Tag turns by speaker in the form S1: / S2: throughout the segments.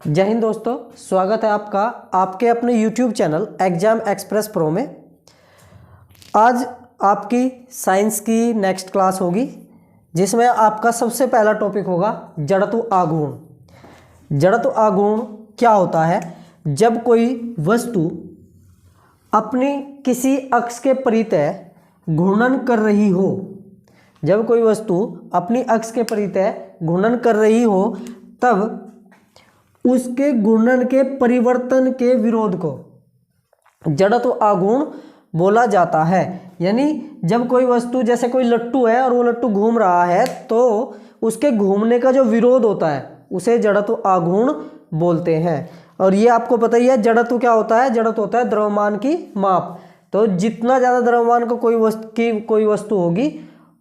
S1: जय हिंद दोस्तों, स्वागत है आपका आपके अपने YouTube channel exam express pro में। आज आपकी साइंस की नेक्स्ट क्लास होगी जिसमें आपका सबसे पहला टॉपिक होगा जड़त्व आघूर्ण। जड़त्व आघूर्ण क्या होता है? जब कोई वस्तु अपनी किसी अक्ष के परितः घूर्णन कर रही हो, जब कोई वस्तु अपनी अक्ष के परितः घूर्णन कर रही हो तब उसके घूर्णन के परिवर्तन के विरोध को जड़त्व आघूर्ण बोला जाता है। यानी जब कोई वस्तु, जैसे कोई लट्टू है और वो लट्टू घूम रहा है तो उसके घूमने का जो विरोध होता है उसे जड़त्व आघूर्ण बोलते हैं। और ये आपको पता ही है, जड़त्व क्या होता है? जड़त्व होता है द्रव्यमान की माप। तो जितना ज़्यादा द्रव्यमान को कोई वस्तु होगी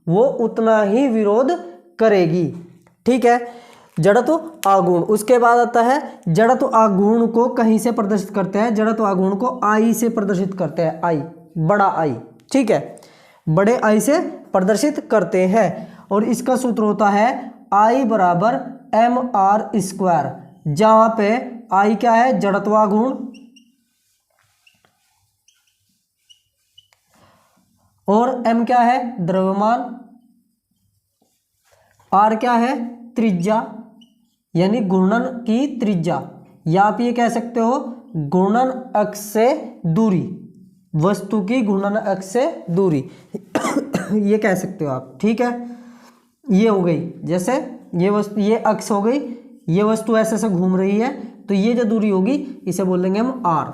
S1: वो उतना ही विरोध करेगी। ठीक है, जड़त्व आघूर्ण। उसके बाद आता है जड़त्व आघूर्ण को कहीं से प्रदर्शित करते हैं। जड़त्व आघूर्ण को आई से प्रदर्शित करते हैं, आई, बड़ा आई। ठीक है, बड़े आई से प्रदर्शित करते हैं और इसका सूत्र होता है आई बराबर mr², जहां पे आई क्या है? जड़त्व आघूर्ण, और m क्या है? द्रव्यमान, r क्या है? त्रिज्या, यानी घूर्णन की त्रिज्या, या आप ये कह सकते हो घूर्णन अक्ष से दूरी, वस्तु की घूर्णन अक्ष से दूरी ये कह सकते हो आप। ठीक है, ये हो गई, जैसे ये वस्तु, ये अक्ष हो गई, ये वस्तु ऐसे ऐसे घूम रही है तो ये जो दूरी होगी इसे बोल देंगे हम r।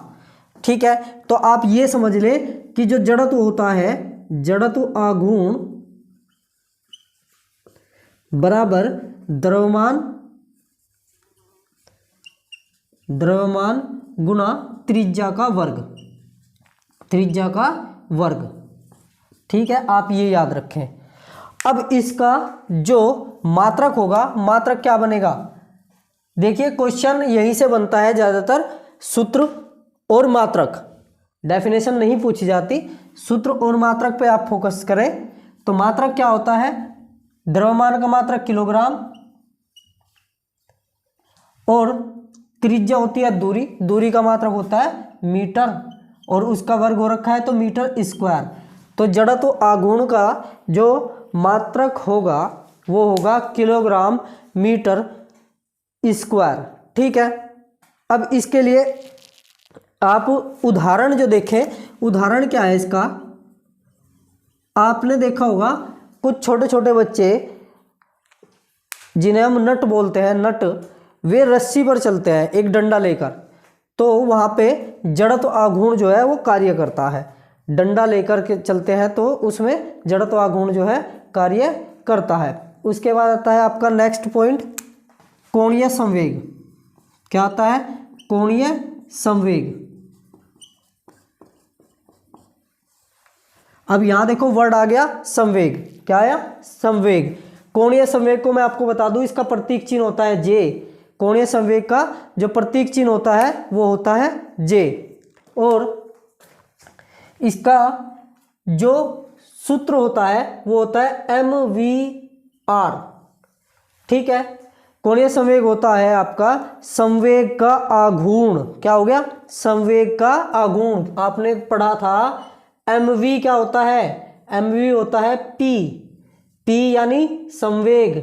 S1: ठीक है, तो आप ये समझ ले कि जो जड़त्व होता है, जड़त्व आघूर्ण बराबर द्रव्यमान गुना त्रिज्या का वर्ग, त्रिज्या का वर्ग। ठीक है, आप ये याद रखें। अब इसका जो मात्रक होगा, मात्रक क्या बनेगा? देखिए क्वेश्चन यहीं से बनता है ज़्यादातर, सूत्र और मात्रक। डेफिनेशन नहीं पूछी जाती, सूत्र और मात्रक पे आप फोकस करें। तो मात्रक क्या होता है? द्रव्यमान का मात्रक किलोग्राम, और त्रिज्या होती है दूरी, दूरी का मात्रक होता है मीटर, और उसका वर्ग हो रखा है तो मीटर स्क्वायर। तो जड़त्व आघूर्ण का जो मात्रक होगा वो होगा किलोग्राम मीटर स्क्वायर। ठीक है, अब इसके लिए आप उदाहरण जो देखें, उदाहरण क्या है इसका? आपने देखा होगा कुछ छोटे छोटे बच्चे जिन्हें हम नट बोलते हैं, नट, वे रस्सी पर चलते हैं एक डंडा लेकर, तो वहाँ पे जड़त्व आघूर्ण जो है वो कार्य करता है। डंडा लेकर के चलते हैं तो उसमें जड़त्व आघूर्ण जो है कार्य करता है। उसके बाद आता है आपका नेक्स्ट पॉइंट, कोणीय संवेग। क्या आता है? कोणीय संवेग। अब यहां देखो वर्ड आ गया संवेग। क्या आया? संवेग। कोणीय संवेग को मैं आपको बता दूं, इसका प्रतीक चिन्ह होता है जे। कोणीय संवेग का जो प्रतीक चिन्ह होता है वो होता है जे, और इसका जो सूत्र होता है वो होता है mvr। ठीक है, कोणीय संवेग होता है आपका संवेग का आघूर्ण। क्या हो गया? संवेग का आघूर्ण। आपने पढ़ा था mv क्या होता है? mv होता है p यानी संवेग।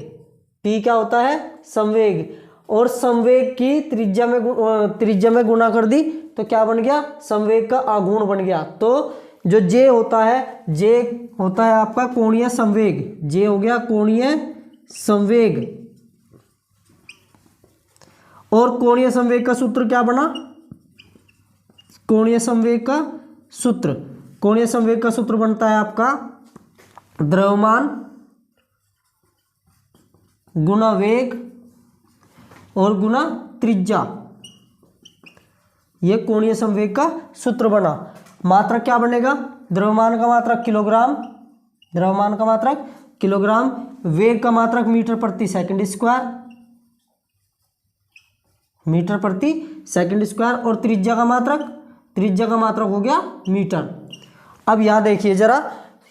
S1: p क्या होता है? संवेग। और संवेग की त्रिज्या में गुणा कर दी तो क्या बन गया? संवेग का आघूर्ण बन गया। तो जो जे होता है, जे होता है आपका कोणीय संवेग। जे हो गया कोणीय संवेग। और कोणीय संवेग का सूत्र क्या बना? कोणीय संवेग का सूत्र, कोणीय संवेग का सूत्र बनता है आपका द्रव्यमान गुना वेग और गुना त्रिज्या। ये कोणीय संवेग का सूत्र बना। मात्रक क्या बनेगा? द्रव्यमान का मात्रक किलोग्राम, द्रव्यमान का मात्रक किलोग्राम, वेग का मात्रक मीटर प्रति सेकंड स्क्वायर, मीटर प्रति सेकंड स्क्वायर, और त्रिज्या का मात्रक हो गया मीटर। अब यहां देखिए जरा,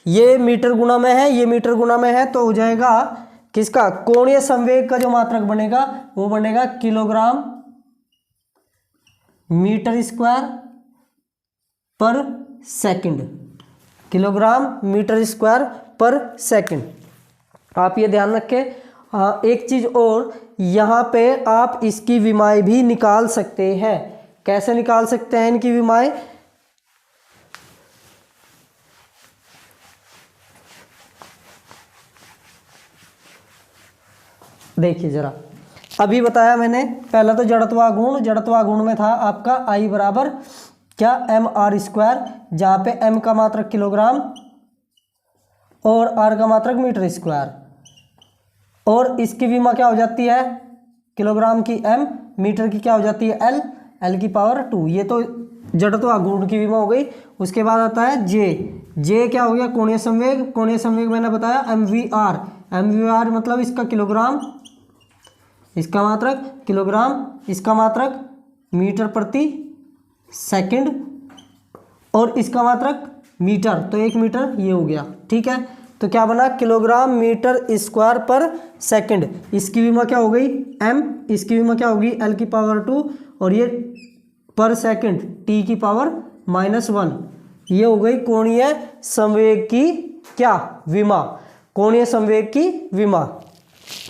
S1: ये मीटर गुना में है, ये मीटर गुना में है, तो हो जाएगा किसका? कोणीय संवेग का जो मात्रक बनेगा वो बनेगा किलोग्राम मीटर स्क्वायर पर सेकंड, किलोग्राम मीटर स्क्वायर पर सेकंड। आप ये ध्यान रखें। हाँ, एक चीज़ और, यहाँ पे आप इसकी विमाएँ भी निकाल सकते हैं। कैसे निकाल सकते हैं इनकी विमाएँ? देखिए जरा, अभी बताया मैंने, पहला तो जड़त्वागुण में था आपका I बराबर क्या, एम आर स्क्वायर, जहाँ पे m का मात्रक किलोग्राम और r का मात्रक मीटर स्क्वायर, और इसकी विमा क्या हो जाती है, किलोग्राम की m, मीटर की क्या हो जाती है l, l की पावर 2। ये तो जड़त्वागुण की विमा हो गई। उसके बाद आता है जे क्या हो गया, कोणीय संवेग मैंने बताया mvr मतलब इसका किलोग्राम, इसका मात्रक किलोग्राम, इसका मात्रक मीटर प्रति सेकंड, और इसका मात्रक मीटर, तो 1 मीटर ये हो गया। ठीक है, तो क्या बना, किलोग्राम मीटर स्क्वायर पर सेकंड। इसकी विमा क्या हो गई m, इसकी विमा क्या होगी l की पावर 2, और ये पर सेकंड t की पावर -1। ये हो गई कोणीय संवेग की क्या, विमा, कोणीय संवेग की विमा।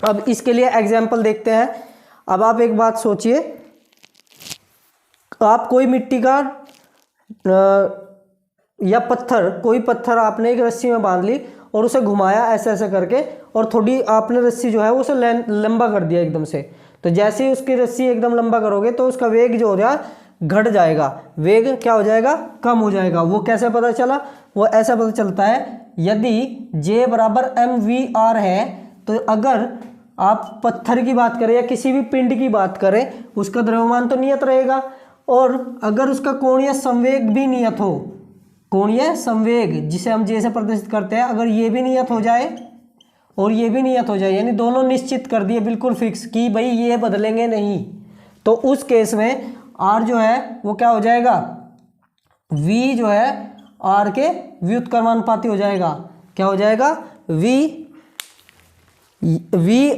S1: अब इसके लिए एग्जाम्पल देखते हैं। अब आप एक बात सोचिए, आप कोई मिट्टी का या पत्थर, कोई पत्थर आपने एक रस्सी में बांध ली और उसे घुमाया ऐसे ऐसे करके, और थोड़ी आपने रस्सी जो है वो उसे लंबा कर दिया एकदम से। तो जैसे ही उसकी रस्सी एकदम लंबा करोगे तो उसका वेग जो हो रहा घट जाएगा, वेग क्या हो जाएगा, कम हो जाएगा। वो कैसे पता चला, वो ऐसा पता चलता है, यदि J बराबर mvr है, तो अगर आप पत्थर की बात करें या किसी भी पिंड की बात करें, उसका द्रव्यमान तो नियत रहेगा, और अगर उसका कोणीय संवेग भी नियत हो, कोणीय संवेग जिसे हम J से प्रदर्शित करते हैं, अगर ये भी नियत हो जाए और ये भी नियत हो जाए, यानी दोनों निश्चित कर दिए बिल्कुल फिक्स कि भाई ये बदलेंगे नहीं, तो उस केस में R जो है वो क्या हो जाएगा, V जो है R के व्युत्क्रमानुपाती हो जाएगा। क्या हो जाएगा, V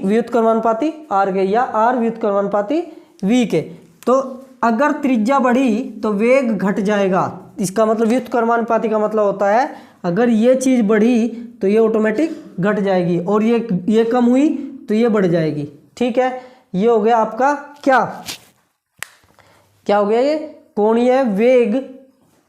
S1: व्युत्क्रमानुपाती R के, या R व्युत्क्रमानुपाती V के। तो अगर त्रिज्या बढ़ी तो वेग घट जाएगा। इसका मतलब व्युत्क्रमानुपाती का मतलब होता है अगर ये चीज़ बढ़ी तो ये ऑटोमेटिक घट जाएगी, और ये कम हुई तो ये बढ़ जाएगी। ठीक है, ये हो गया आपका क्या हो गया, ये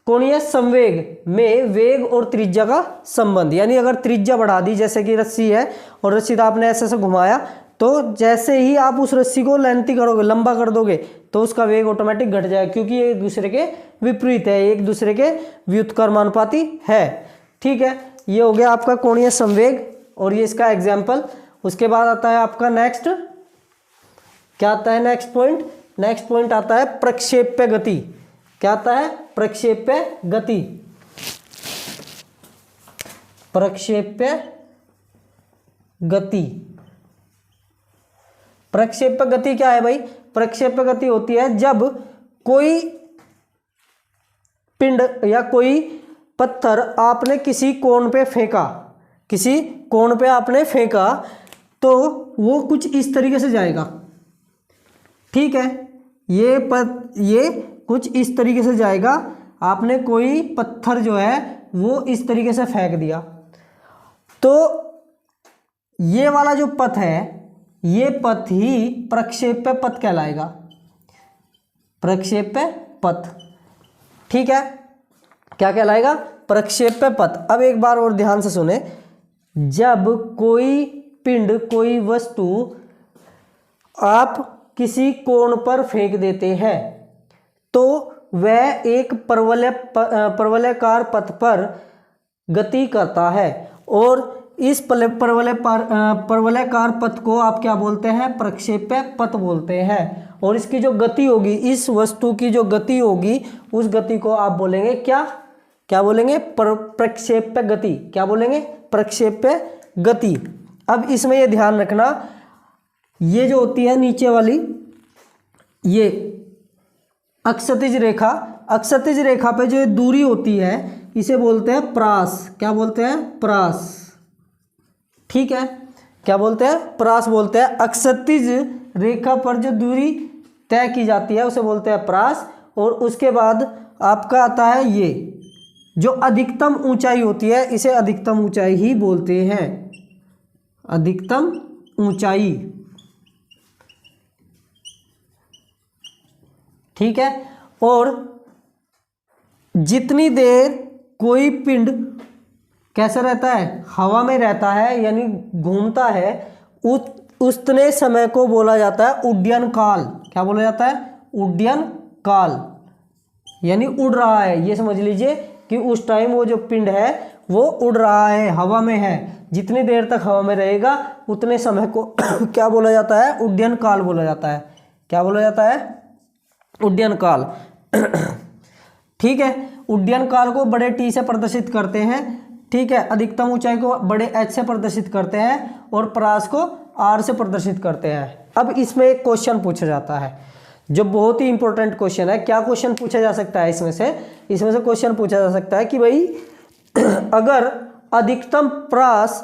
S1: कोणीय संवेग में वेग और त्रिज्या का संबंध। यानी अगर त्रिज्या बढ़ा दी, जैसे कि रस्सी है और रस्सी आपने ऐसे ऐसे घुमाया, तो जैसे ही आप उस रस्सी को लेंथी करोगे, लंबा कर दोगे, तो उसका वेग ऑटोमेटिक घट जाएगा, क्योंकि ये एक दूसरे के विपरीत है, एक दूसरे के व्युत्क्रमानुपाती है। ठीक है, ये हो गया आपका कोणीय संवेग, और ये इसका एग्जाम्पल। उसके बाद आता है आपका नेक्स्ट, क्या आता है नेक्स्ट पॉइंट आता है प्रक्षेप्य गति। क्या आता है, प्रक्षेप्य गति। प्रक्षेप्य गति क्या है भाई, प्रक्षेप्य गति होती है जब कोई पिंड या कोई पत्थर आपने किसी कोण पे फेंका, तो वो कुछ इस तरीके से जाएगा। ठीक है, ये कुछ इस तरीके से जाएगा। आपने कोई पत्थर जो है वो इस तरीके से फेंक दिया, तो ये वाला जो पथ है, ये पथ ही प्रक्षेप्य पथ कहलाएगा, प्रक्षेप्य पथ। ठीक है, क्या कहलाएगा, प्रक्षेप्य पथ। अब एक बार और ध्यान से सुने, जब कोई पिंड, कोई वस्तु आप किसी कोण पर फेंक देते हैं, तो वह एक परवलयाकार पथ पर गति करता है, और इस परवलयाकार पथ को आप क्या बोलते हैं, प्रक्षेप्य पथ बोलते हैं। और इसकी जो गति होगी, इस वस्तु की जो गति होगी, उस गति को आप बोलेंगे क्या बोलेंगे, प्रक्षेप्य गति। क्या बोलेंगे, प्रक्षेप्य गति। अब इसमें ये ध्यान रखना, ये जो होती है नीचे वाली, ये अक्षैतिज रेखा पे जो दूरी होती है, इसे बोलते हैं प्रास। क्या बोलते हैं, प्रास। ठीक है, क्या बोलते हैं, प्रास बोलते हैं। अक्षैतिज रेखा पर जो दूरी तय की जाती है उसे बोलते हैं प्रास, और उसके बाद आपका आता है ये जो अधिकतम ऊंचाई होती है, इसे अधिकतम ऊंचाई ही बोलते हैं, अधिकतम ऊंचाई। ठीक है। और जितनी देर कोई पिंड कैसा रहता है, हवा में रहता है यानी घूमता है, उतने समय को बोला जाता है उड्डयन काल। क्या बोला जाता है? उड्डयन काल, यानी उड़ रहा है। ये समझ लीजिए कि उस टाइम वो जो पिंड है वो उड़ रहा है, हवा में है। जितनी देर तक हवा में रहेगा उतने समय को क्या बोला जाता है? उड्डयन काल बोला जाता है। क्या बोला जाता है? उड्डयन काल। ठीक है। उड्डयन काल को बड़े टी से प्रदर्शित करते हैं। ठीक है। अधिकतम ऊंचाई को बड़े एच से प्रदर्शित करते हैं और परास को आर से प्रदर्शित करते हैं। अब इसमें एक क्वेश्चन पूछा जाता है जो बहुत ही इंपॉर्टेंट क्वेश्चन है। क्या क्वेश्चन पूछा जा सकता है इसमें से क्वेश्चन पूछा जा सकता है कि भाई अगर अधिकतम परास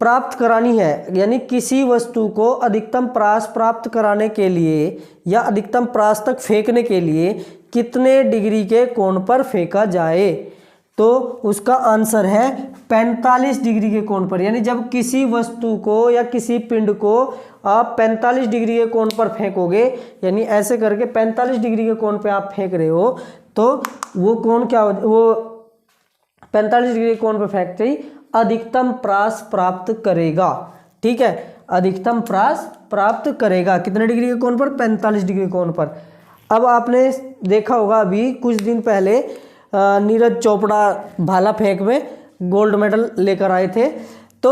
S1: प्राप्त करानी है, यानी किसी वस्तु को अधिकतम परास प्राप्त कराने के लिए या अधिकतम परास तक फेंकने के लिए कितने डिग्री के कोण पर फेंका जाए, तो उसका आंसर है 45 डिग्री के कोण पर। यानी जब किसी वस्तु को या किसी पिंड को आप 45 डिग्री के कोण पर फेंकोगे, यानी ऐसे करके 45 डिग्री के कोण पे आप फेंक रहे हो, तो वो कोण क्या हो, वो 45 डिग्री के कोण पर फेंकते ही अधिकतम परास प्राप्त करेगा। ठीक है। अधिकतम परास प्राप्त करेगा कितने डिग्री के कोण पर? 45 डिग्री कोण पर। अब आपने देखा होगा अभी कुछ दिन पहले नीरज चोपड़ा भाला फेंक में गोल्ड मेडल लेकर आए थे, तो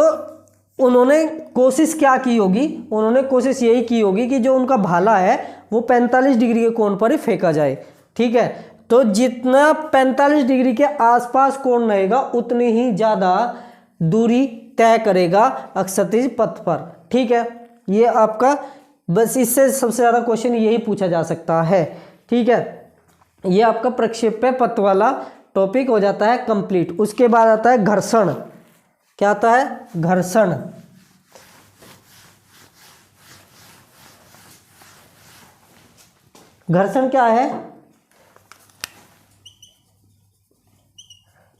S1: उन्होंने कोशिश क्या की होगी? उन्होंने कोशिश यही की होगी कि जो उनका भाला है वो 45 डिग्री के कोण पर ही फेंका जाए। ठीक है। तो जितना 45 डिग्री के आसपास कोण रहेगा उतनी ही ज़्यादा दूरी तय करेगा अक्षैतिज पथ पर। ठीक है। ये आपका बस इससे सबसे ज़्यादा क्वेश्चन यही पूछा जा सकता है। ठीक है। ये आपका प्रक्षेप्य पथ वाला टॉपिक हो जाता है कंप्लीट। उसके बाद आता है घर्षण। क्या आता है? घर्षण। घर्षण क्या है?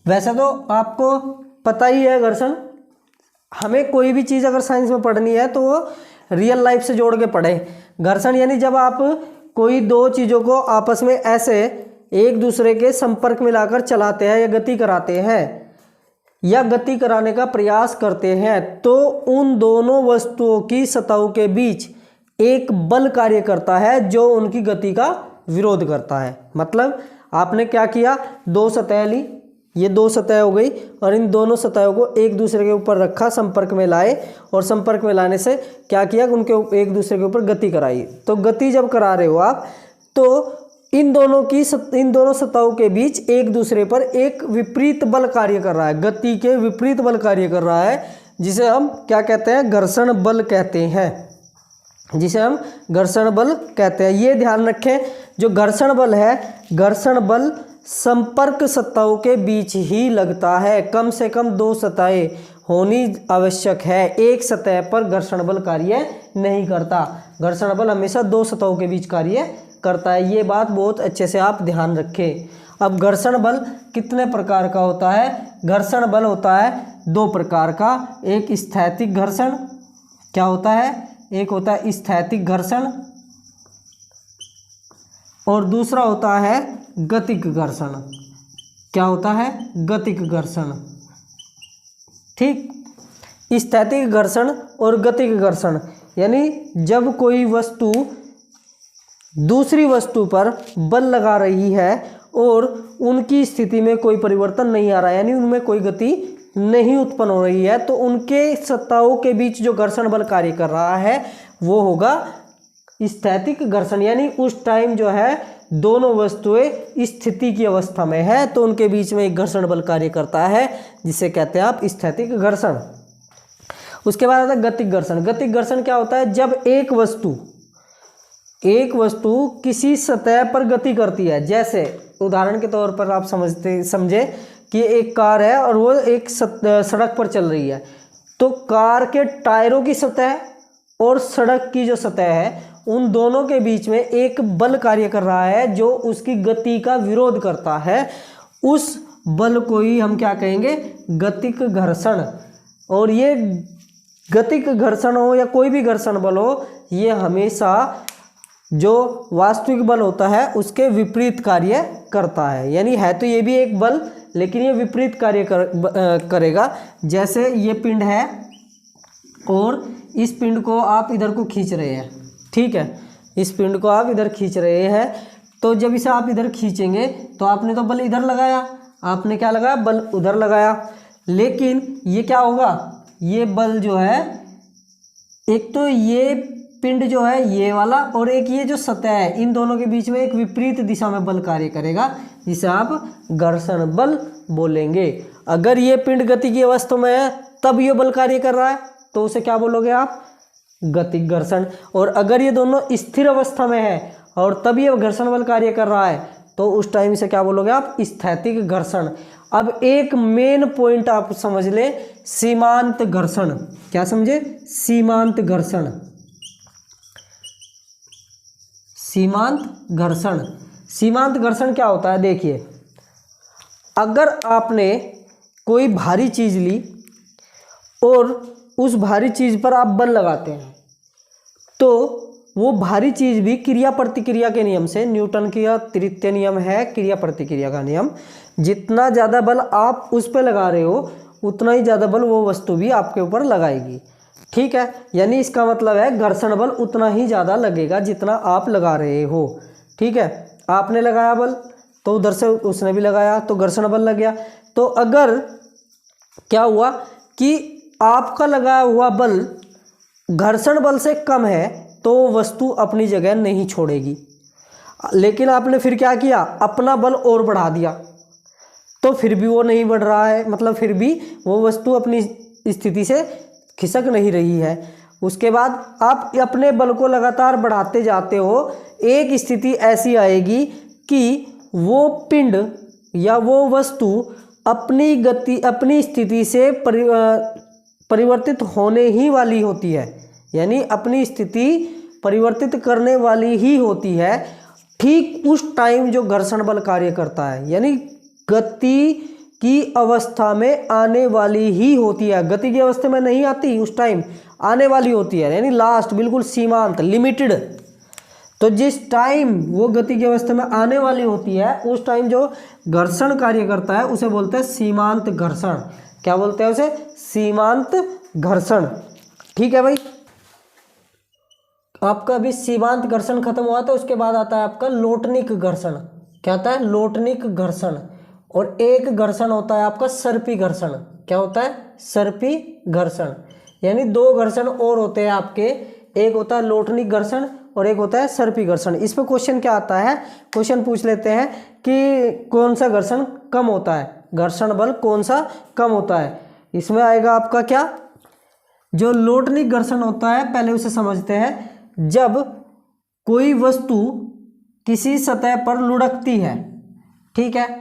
S1: वैसे तो आपको पता ही है घर्षण। हमें कोई भी चीज़ अगर साइंस में पढ़नी है तो वो रियल लाइफ से जोड़ के पढ़े। घर्षण यानी जब आप कोई दो चीज़ों को आपस में ऐसे एक दूसरे के संपर्क में लाकर चलाते हैं या गति कराते हैं या गति कराने का प्रयास करते हैं, तो उन दोनों वस्तुओं की सतहों के बीच एक बल कार्य करता है जो उनकी गति का विरोध करता है। मतलब आपने क्या किया? दो सतह ली, ये दो सतह हो गई, और इन दोनों सतहों को एक दूसरे के ऊपर रखा, संपर्क में लाए, और संपर्क में लाने से क्या किया? उनके एक दूसरे के ऊपर गति कराई। तो गति जब करा रहे हो आप, तो इन दोनों सतहों के बीच एक दूसरे पर एक विपरीत बल कार्य कर रहा है, गति के विपरीत बल कार्य कर रहा है, जिसे हम क्या कहते हैं? घर्षण बल कहते हैं। जिसे हम घर्षण बल कहते हैं। ये ध्यान रखें, जो घर्षण बल है, घर्षण बल संपर्क सतहों के बीच ही लगता है। कम से कम दो सतहें होनी आवश्यक है, एक सतह पर घर्षण बल कार्य नहीं करता। घर्षण बल हमेशा दो सतहों के बीच कार्य करता है। ये बात बहुत अच्छे से आप ध्यान रखें। अब घर्षण बल कितने प्रकार का होता है? घर्षण बल होता है दो प्रकार का। एक स्थैतिक घर्षण, क्या होता है? एक होता है स्थैतिक घर्षण, और दूसरा होता है गतिक घर्षण। क्या होता है? गतिक घर्षण। ठीक। स्थैतिक घर्षण और गतिक घर्षण यानी जब कोई वस्तु दूसरी वस्तु पर बल लगा रही है और उनकी स्थिति में कोई परिवर्तन नहीं आ रहा है, यानी उनमें कोई गति नहीं उत्पन्न हो रही है, तो उनके सतहों के बीच जो घर्षण बल कार्य कर रहा है वो होगा स्थैतिक घर्षण। यानी उस टाइम जो है दोनों वस्तुएं स्थिति की अवस्था में है, तो उनके बीच में एक घर्षण बल कार्य करता है, जिसे कहते हैं आप स्थैतिक घर्षण। उसके बाद आता है गतिक घर्षण। गतिक घर्षण क्या होता है? जब एक वस्तु किसी सतह पर गति करती है, जैसे उदाहरण के तौर पर आप समझे कि एक कार है और वो एक सड़क पर चल रही है, तो कार के टायरों की सतह और सड़क की जो सतह है उन दोनों के बीच में एक बल कार्य कर रहा है जो उसकी गति का विरोध करता है, उस बल को ही हम क्या कहेंगे, गतिक घर्षण। और ये गतिक घर्षण हो या कोई भी घर्षण बल हो, ये हमेशा जो वास्तविक बल होता है उसके विपरीत कार्य करता है। यानी है तो ये भी एक बल, लेकिन ये विपरीत कार्य करेगा। जैसे ये पिंड है और इस पिंड को आप इधर को खींच रहे हैं, ठीक है, इस पिंड को आप इधर खींच रहे हैं, तो जब इसे आप इधर खींचेंगे तो आपने तो बल इधर लगाया, आपने क्या लगाया, बल उधर लगाया। लेकिन ये क्या होगा, ये बल जो है, एक तो ये पिंड जो है ये वाला और एक ये जो सतह है, इन दोनों के बीच में एक विपरीत दिशा में बल कार्य करेगा, जिसे आप घर्षण बल बोलेंगे। अगर ये पिंड गति की अवस्था में है तब ये बल कार्य कर रहा है तो उसे क्या बोलोगे आप, गतिक घर्षण। और अगर ये दोनों स्थिर अवस्था में है और तब ये घर्षण बल कार्य कर रहा है तो उस टाइम से क्या बोलोगे आप, स्थैतिक घर्षण। अब एक मेन पॉइंट आप समझ ले, सीमांत घर्षण। क्या समझे, सीमांत घर्षण। सीमांत घर्षण, सीमांत घर्षण क्या होता है, देखिए, अगर आपने कोई भारी चीज ली और उस भारी चीज पर आप बल लगाते हैं तो वो भारी चीज भी क्रिया प्रतिक्रिया के नियम से, न्यूटन का तृतीय नियम है क्रिया प्रतिक्रिया का नियम, जितना ज़्यादा बल आप उस पर लगा रहे हो उतना ही ज़्यादा बल वो वस्तु भी आपके ऊपर लगाएगी, ठीक है। यानी इसका मतलब है घर्षण बल उतना ही ज़्यादा लगेगा जितना आप लगा रहे हो, ठीक है। आपने लगाया बल तो उधर से उसने भी लगाया तो घर्षण बल लग गया। तो अगर क्या हुआ कि आपका लगाया हुआ बल घर्षण बल से कम है तो वस्तु अपनी जगह नहीं छोड़ेगी, लेकिन आपने फिर क्या किया, अपना बल और बढ़ा दिया तो फिर भी वो नहीं बढ़ रहा है, मतलब फिर भी वो वस्तु अपनी स्थिति से खिसक नहीं रही है। उसके बाद आप अपने बल को लगातार बढ़ाते जाते हो, एक स्थिति ऐसी आएगी कि वो पिंड या वो वस्तु अपनी गति, अपनी स्थिति से परिवर्तित होने ही वाली होती है, यानी अपनी स्थिति परिवर्तित करने वाली ही होती है। ठीक उस टाइम जो घर्षण बल कार्य करता है, यानी गति की अवस्था में आने वाली ही होती है, गति की अवस्था में नहीं आती, उस टाइम आने वाली होती है, यानी लास्ट, बिल्कुल सीमांत, लिमिटेड। तो जिस टाइम वो गति की अवस्था में आने वाली होती है उस टाइम जो घर्षण कार्य करता है उसे बोलते हैं सीमांत घर्षण। क्या बोलते हैं उसे, सीमांत घर्षण, ठीक है भाई। आपका अभी सीमांत घर्षण खत्म हुआ तो उसके बाद आता है आपका लोटनिक घर्षण। क्या आता है, लोटनिक घर्षण। और एक घर्षण होता है आपका सर्पी घर्षण। क्या होता है, सर्पी घर्षण। यानी दो घर्षण और होते हैं आपके, एक होता है लोटनिक घर्षण और एक होता है सर्पी घर्षण। इस पर क्वेश्चन क्या आता है, क्वेश्चन पूछ लेते हैं कि कौन सा घर्षण कम होता है, घर्षण बल कौन सा कम होता है। इसमें आएगा आपका क्या, जो लोटनिक घर्षण होता है पहले उसे समझते हैं। जब कोई वस्तु किसी सतह पर लुढ़कती है, ठीक है,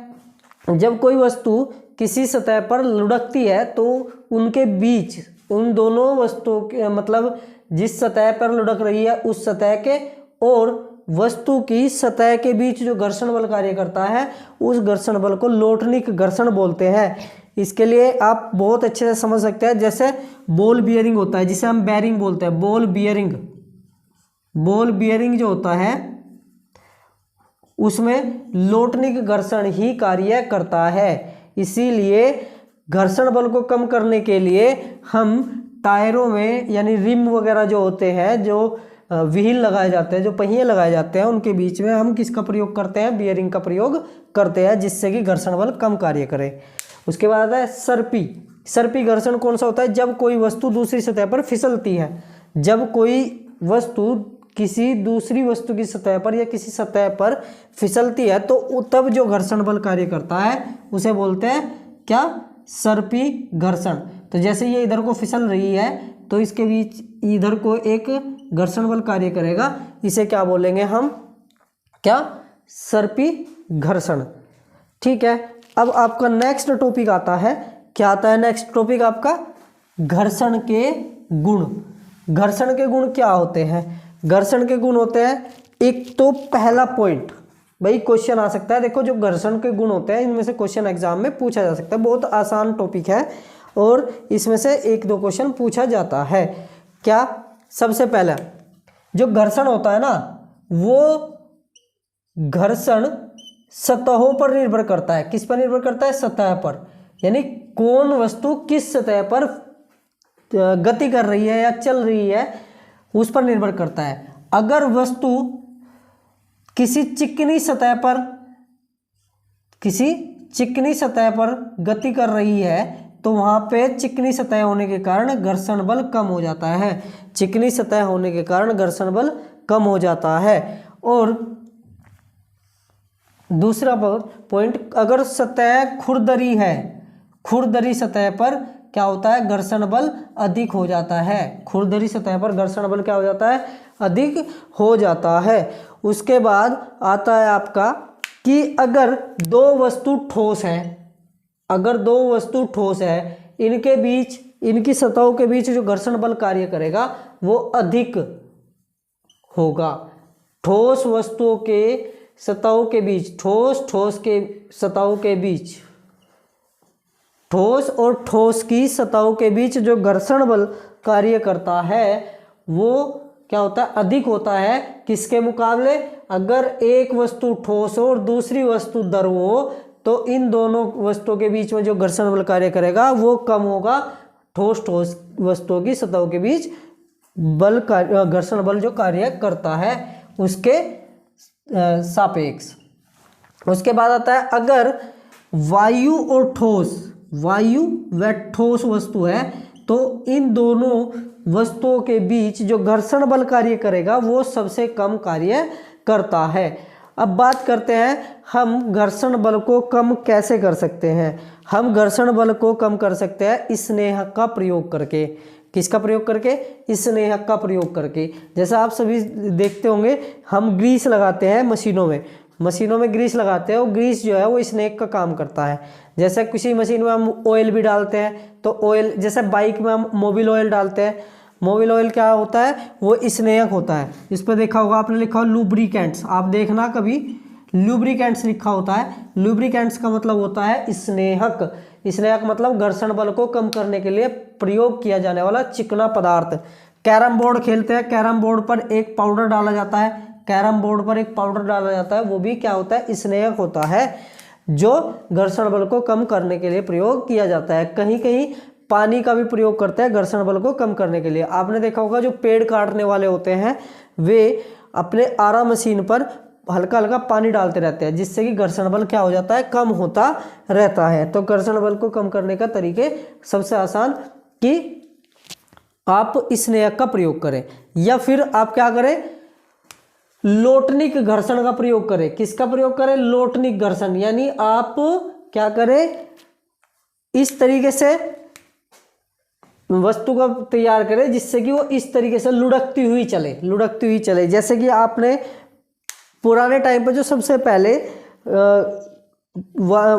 S1: जब कोई वस्तु किसी सतह पर लुढ़कती है तो उनके बीच, उन दोनों वस्तुओं के, मतलब जिस सतह पर लुढ़क रही है उस सतह के और वस्तु की सतह के बीच जो घर्षण बल कार्य करता है उस घर्षण बल को लोटनिक घर्षण बोलते हैं। इसके लिए आप बहुत अच्छे से समझ सकते हैं, जैसे बॉल बियरिंग होता है जिसे हम बेरिंग बोलते हैं, बॉल बियरिंग। बॉल बियरिंग जो होता है उसमें लोटनिक घर्षण ही कार्य करता है। इसीलिए घर्षण बल को कम करने के लिए हम टायरों में, यानी रिम वगैरह जो होते हैं, जो व्हील लगाए जाते हैं, जो पहिए लगाए जाते हैं, उनके बीच में हम किसका प्रयोग करते हैं, बियरिंग का प्रयोग करते हैं, जिससे कि घर्षण बल कम कार्य करे। उसके बाद है सर्पी। सर्पी घर्षण कौन सा होता है, जब कोई वस्तु दूसरी सतह पर फिसलती है। जब कोई वस्तु किसी दूसरी वस्तु की सतह पर या किसी सतह पर फिसलती है तो तब जो घर्षण बल कार्य करता है उसे बोलते हैं क्या, सर्पी घर्षण। तो जैसे ये इधर को फिसल रही है तो इसके बीच इधर को एक घर्षण बल कार्य करेगा, इसे क्या बोलेंगे हम, क्या, सर्पी घर्षण, ठीक है। अब आपका नेक्स्ट टॉपिक आता है, क्या आता है नेक्स्ट टॉपिक आपका, घर्षण के गुण। घर्षण के गुण क्या होते हैं। घर्षण के गुण होते हैं, एक तो पहला पॉइंट भाई क्वेश्चन आ सकता है, देखो जो घर्षण के गुण होते हैं इनमें से क्वेश्चन एग्जाम में पूछा जा सकता है, बहुत आसान टॉपिक है और इसमें से 1-2 क्वेश्चन पूछा जाता है। क्या? सबसे पहला जो घर्षण होता है ना, वो घर्षण सतहों पर निर्भर करता है। किस पर निर्भर करता है? सतह पर, यानी कौन वस्तु किस सतह पर गति कर रही है या चल रही है उस पर निर्भर करता है। अगर वस्तु किसी चिकनी सतह पर गति कर रही है तो वहां पे चिकनी सतह होने के कारण घर्षण बल कम हो जाता है। चिकनी सतह होने के कारण घर्षण बल कम हो जाता है। और दूसरा पॉइंट, अगर सतह खुरदरी है, खुरदरी सतह पर क्या होता है? घर्षण बल अधिक हो जाता है। खुरदरी सतह पर घर्षण बल क्या हो जाता है? अधिक हो जाता है। उसके बाद आता है आपका कि अगर दो वस्तु ठोस है, अगर दो वस्तु ठोस है, इनके बीच, इनकी सतहों के बीच जो घर्षण बल कार्य करेगा वो अधिक होगा। ठोस वस्तुओं के सतहों के बीच, ठोस के सतहों के बीच, ठोस और ठोस की सतहों के बीच जो घर्षण बल कार्य करता है वो क्या होता है? अधिक होता है। किसके मुकाबले? अगर एक वस्तु ठोस हो और दूसरी वस्तु द्रव हो तो इन दोनों वस्तुओं के बीच में जो घर्षण बल कार्य करेगा वो कम होगा। ठोस वस्तुओं की सतहों के बीच बल घर्षण बल जो कार्य करता है उसके सापेक्ष। उसके बाद आता है अगर वायु और ठोस, वायु व ठोस वस्तु है तो इन दोनों वस्तुओं के बीच जो घर्षण बल कार्य करेगा वो सबसे कम कार्य करता है। अब बात करते हैं हम घर्षण बल को कम कैसे कर सकते हैं। हम घर्षण बल को कम कर सकते हैं स्नेहक का प्रयोग करके। किसका प्रयोग करके? स्नेहक का प्रयोग करके। जैसा आप सभी देखते होंगे हम ग्रीस लगाते हैं मशीनों में ग्रीस लगाते हैं, और ग्रीस जो है वो स्नेहक का काम करता है। जैसे किसी मशीन में हम ऑयल भी डालते हैं तो ऑयल, जैसे बाइक में हम मोबिल ऑयल डालते हैं, मोबिल ऑयल क्या होता है? वो स्नेहक होता है। इस पर देखा होगा आपने, लिखा हो लुब्रिकेंट्स, आप देखना कभी लुब्रिकेंट्स लिखा होता है। लुब्रिकेंट्स का मतलब होता है स्नेहक। स्नेहक मतलब घर्षण बल को कम करने के लिए प्रयोग किया जाने वाला चिकना पदार्थ। कैरम बोर्ड खेलते हैं, कैरम बोर्ड पर एक पाउडर डाला जाता है, कैरम बोर्ड पर एक पाउडर डाला जाता है, वो भी क्या होता है? स्नेहक होता है, जो घर्षण बल को कम करने के लिए प्रयोग किया जाता है। कहीं कहीं पानी का भी प्रयोग करते हैं घर्षण बल को कम करने के लिए। आपने देखा होगा जो पेड़ काटने वाले होते हैं वे अपने आरा मशीन पर हल्का हल्का पानी डालते रहते हैं, जिससे कि घर्षण बल क्या हो जाता है? कम होता रहता है। तो घर्षण बल को कम करने का तरीके सबसे आसान कि आप स्नेहक का प्रयोग करें, या फिर आप क्या करें? लोटनिक घर्षण का प्रयोग करें। किसका प्रयोग करें? लोटनिक घर्षण, यानी आप क्या करें? इस तरीके से वस्तु को तैयार करें जिससे कि वो इस तरीके से लुढ़कती हुई चले। जैसे कि आपने पुराने टाइम पर जो सबसे पहले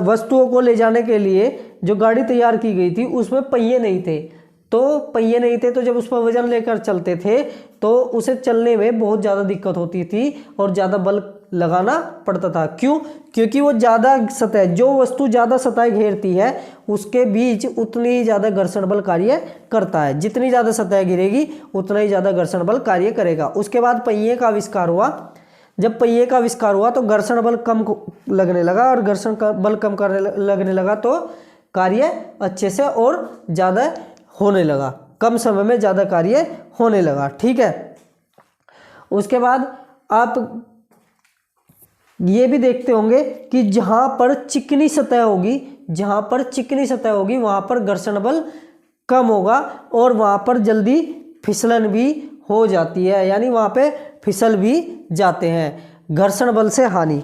S1: वस्तुओं को ले जाने के लिए जो गाड़ी तैयार की गई थी उसमें पहिए नहीं थे, तो जब उस पर वजन लेकर चलते थे तो उसे चलने में बहुत ज़्यादा दिक्कत होती थी और ज़्यादा बल लगाना पड़ता था। क्यों? क्योंकि वो ज़्यादा सतह, जो वस्तु ज़्यादा सतह घेरती है उसके बीच उतनी ही ज़्यादा घर्षण बल कार्य करता है। जितनी ज़्यादा सतह घिरेगी उतना ही ज़्यादा घर्षण बल कार्य करेगा। उसके बाद पहिए का आविष्कार हुआ। जब पहिए का आविष्कार हुआ तो घर्षण बल कम लगने लगा, और घर्षण का बल कम करने लगने लगा तो कार्य अच्छे से और ज़्यादा होने लगा, कम समय में ज़्यादा कार्य होने लगा। ठीक है। उसके बाद आप ये भी देखते होंगे कि जहाँ पर चिकनी सतह होगी वहाँ पर घर्षण बल कम होगा और वहाँ पर जल्दी फिसलन भी हो जाती है, यानी वहाँ पे फिसल भी जाते हैं। घर्षण बल से हानि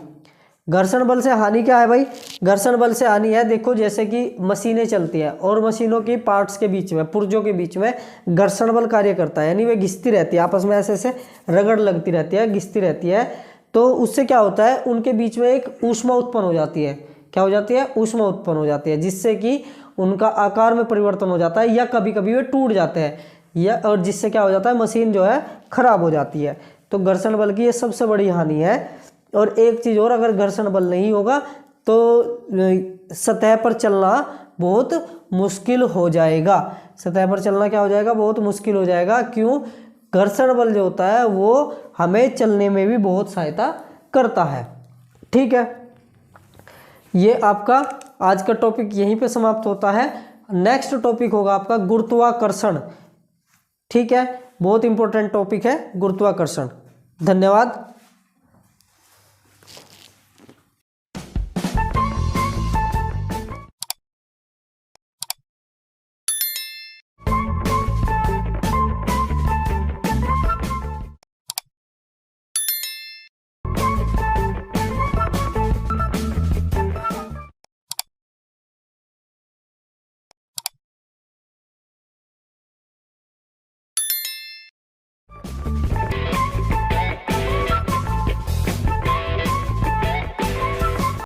S1: क्या है भाई? घर्षण बल से हानि है, देखो जैसे कि मशीनें चलती हैं और मशीनों की पार्ट्स के बीच में, पुर्जों के बीच में घर्षण बल कार्य करता है, यानी वे घिसती रहती है आपस में, ऐसे ऐसे रगड़ लगती रहती है, घिसती रहती है। तो उससे क्या होता है? उनके बीच में एक ऊष्मा उत्पन्न हो जाती है। क्या हो जाती है? ऊष्मा उत्पन्न हो जाती है, जिससे कि उनका आकार में परिवर्तन हो जाता है, या कभी कभी वे टूट जाते हैं। या और जिससे क्या हो जाता है, मशीन जो है खराब हो जाती है। तो घर्षण बल की ये सबसे बड़ी हानि है। और एक चीज़ और, अगर घर्षण बल नहीं होगा तो सतह पर चलना बहुत मुश्किल हो जाएगा। सतह पर चलना क्या हो जाएगा, बहुत मुश्किल हो जाएगा। क्यों? घर्षण बल जो होता है वो हमें चलने में भी बहुत सहायता करता है। ठीक है, ये आपका आज का टॉपिक यहीं पे समाप्त होता है। नेक्स्ट टॉपिक होगा आपका गुरुत्वाकर्षण। ठीक है, बहुत इंपॉर्टेंट टॉपिक है गुरुत्वाकर्षण। धन्यवाद।